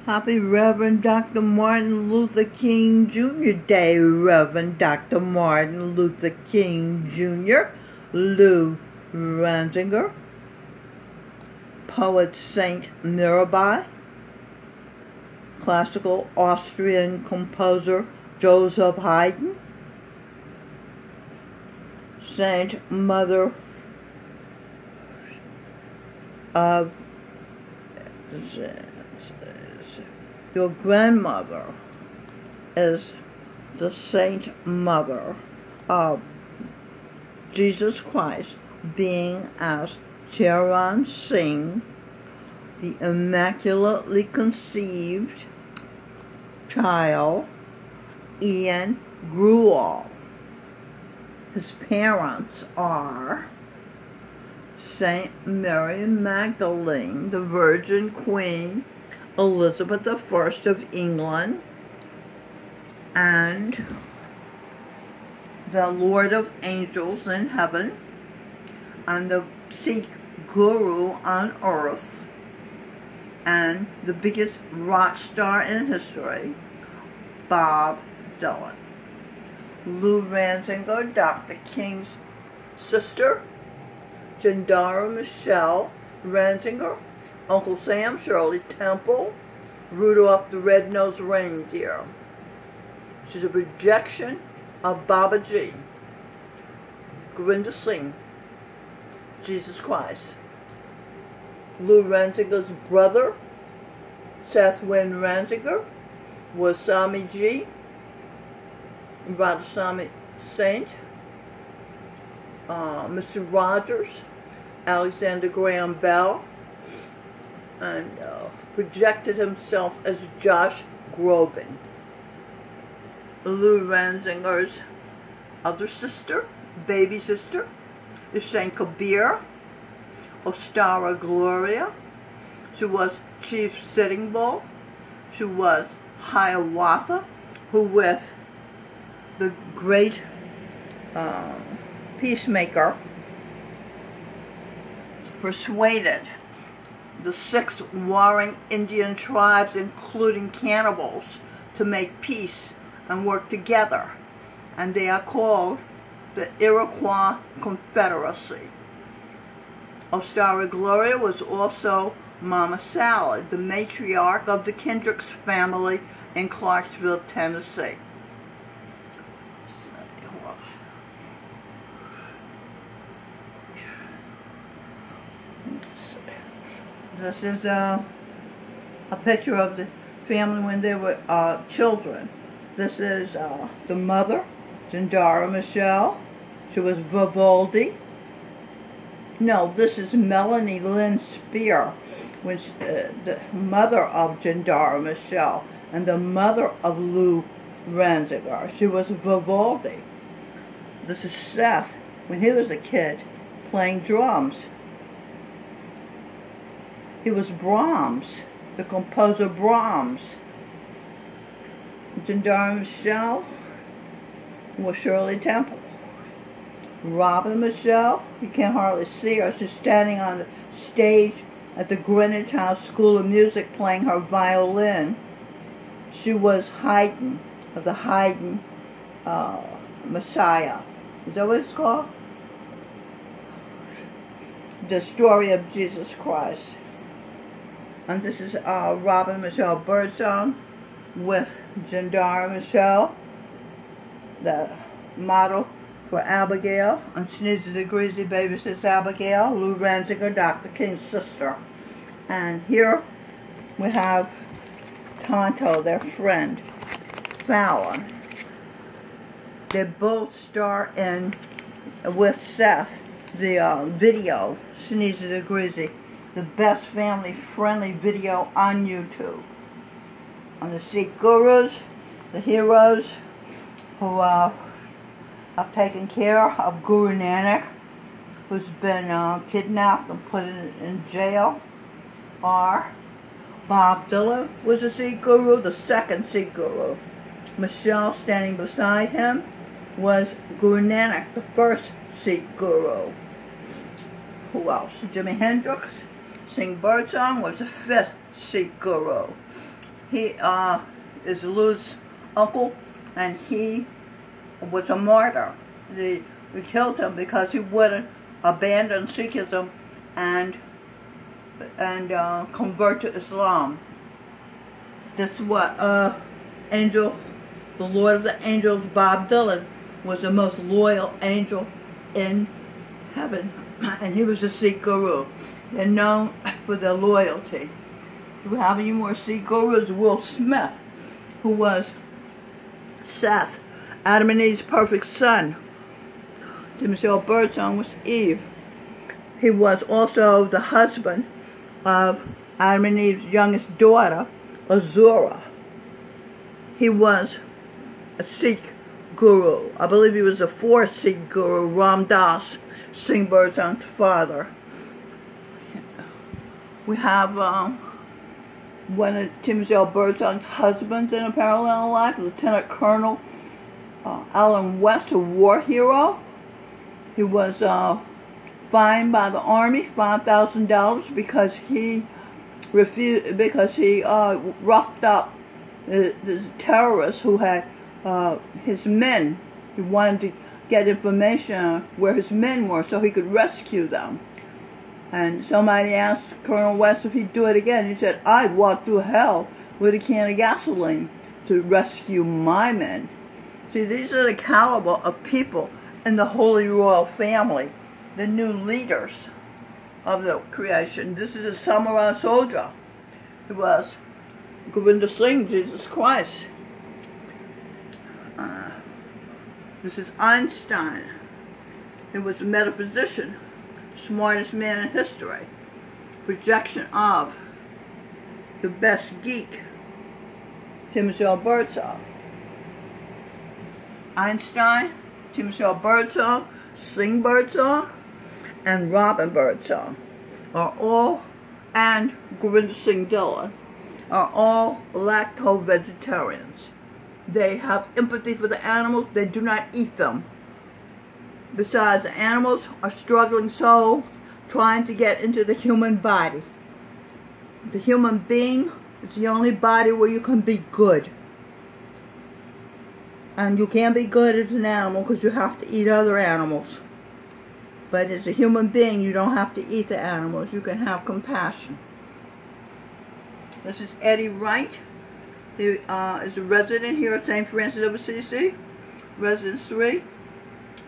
Happy Reverend Dr. Martin Luther King Jr. Day, Reverend Dr. Martin Luther King Jr., Lou Ranzinger, poet Saint Mirabai, classical Austrian composer Joseph Haydn, Saint Mother of your grandmother is the Saint Mother of Jesus Christ, being as Charan Singh, the immaculately conceived child, Ian Gruel. His parents are Saint Mary Magdalene, the Virgin Queen, Elizabeth I of England, and the Lord of Angels in heaven, and the Sikh Guru on earth, and the biggest rock star in history, Bob Dylan. Lou Ranzinger, Dr. King's sister, Jandara Michelle Ranzinger, Uncle Sam, Shirley Temple, Rudolph the Red-Nosed Reindeer. She's a projection of Baba G, Govinda Singh, Jesus Christ. Lou Ranzinger's brother, Seth Wynn Ranzinger, was Swami G, Radhaswami Saint, Mr. Rogers, Alexander Graham Bell, and projected himself as Josh Groban. Lou Ranzinger's other sister, baby sister, is Saint Kabir, Ostara Gloria. She was Chief Sitting Bull. She was Hiawatha, who with the great peacemaker persuaded the 6 warring Indian tribes, including cannibals, to make peace and work together. And they are called the Iroquois Confederacy. Ostara Gloria was also Mama Sally, the matriarch of the Kendricks family in Clarksville, Tennessee. This is a picture of the family when they were children. This is the mother, Jandara Michelle. She was Vivaldi. No, this is Melanie Lynn Spear, which the mother of Jandara Michelle and the mother of Lou Ranzinger. She was Vivaldi. This is Seth when he was a kid playing drums. He was Brahms, the composer Brahms. Jandara Michelle was Shirley Temple. Robin Michelle, you can't hardly see her. She's standing on the stage at the Greenwich House School of Music playing her violin. She was Haydn, of the Haydn Messiah. Is that what it's called? The Story of Jesus Christ. And this is Robin Michelle Birdsong with Jandara Michelle, the model for Abigail. And she needs a greasy baby, says Abigail. Lou Ranzinger, Dr. King's sister. And here we have Tonto, their friend, Fallon. They both star in, with Seth, the video, Sneezy the Greasy, the best family-friendly video on YouTube. On the Sikh gurus, the heroes who have taken care of Guru Nanak, who's been kidnapped and put in jail, are Bob Dylan was a Sikh guru, the second Sikh guru. Michelle, standing beside him, was Guru Nanak, the first Sikh guru. Who else? Jimi Hendrix, sing birdsong, was the fifth Sikh guru. He is Lou's uncle, and he was a martyr. We killed him because he wouldn't abandon Sikhism and convert to Islam. This is what the Lord of the Angels, Bob Dylan, was the most loyal angel in heaven, and he was a Sikh guru. They're known for their loyalty. Do we have any more Sikh gurus? Will Smith, who was Seth, Adam and Eve's perfect son. Timothy Birdsong was Eve. He was also the husband of Adam and Eve's youngest daughter, Azura. He was a Sikh guru. I believe he was the fourth Sikh guru, Ram Das, Singh Birdsong's father. We have one of Timothy Birdsong's husbands in a parallel life, Lieutenant Colonel Alan West, a war hero. He was fined by the Army $5,000 because he refused, because he roughed up the terrorists who had his men. He wanted to get information on where his men were so he could rescue them. And somebody asked Colonel West if he'd do it again. He said, I'd walk through hell with a can of gasoline to rescue my men. See, these are the caliber of people in the Holy Royal Family, the new leaders of the creation. This is a samurai soldier. He was Govinda Singh, Jesus Christ. This is Einstein. He was a metaphysician, smartest man in history. Projection of the best geek, Timothy Birdsong. Einstein, Timothy Birdsong, Singh Birdsong, and Robin Birdsong are all, and Govinda Singh Dillon, are all lacto-vegetarians. They have empathy for the animals. They do not eat them. Besides, the animals are struggling souls trying to get into the human body. The human being is the only body where you can be good. And you can't be good as an animal because you have to eat other animals. But as a human being, you don't have to eat the animals. You can have compassion. This is Eddie Wright. He is a resident here at St. Francis of Assisi, Residence 3,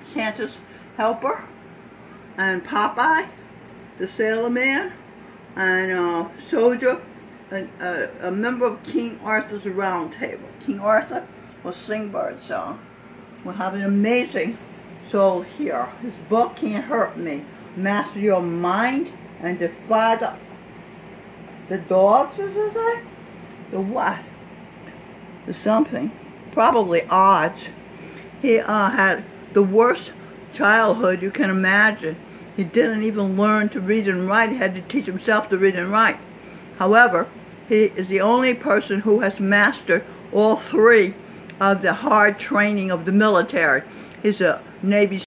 Santa's Helper, and Popeye, the Sailor Man, and Soldier, and a member of King Arthur's Round Table. King Arthur will sing Birdsong. We'll have an amazing soul here. His book, Can't Hurt Me. Master your mind and defy the dogs, as I say? The what? The something. Probably odds. He had the worst childhood you can imagine. He didn't even learn to read and write. He had to teach himself to read and write. However, he is the only person who has mastered all three of the hard training of the military. He's a Navy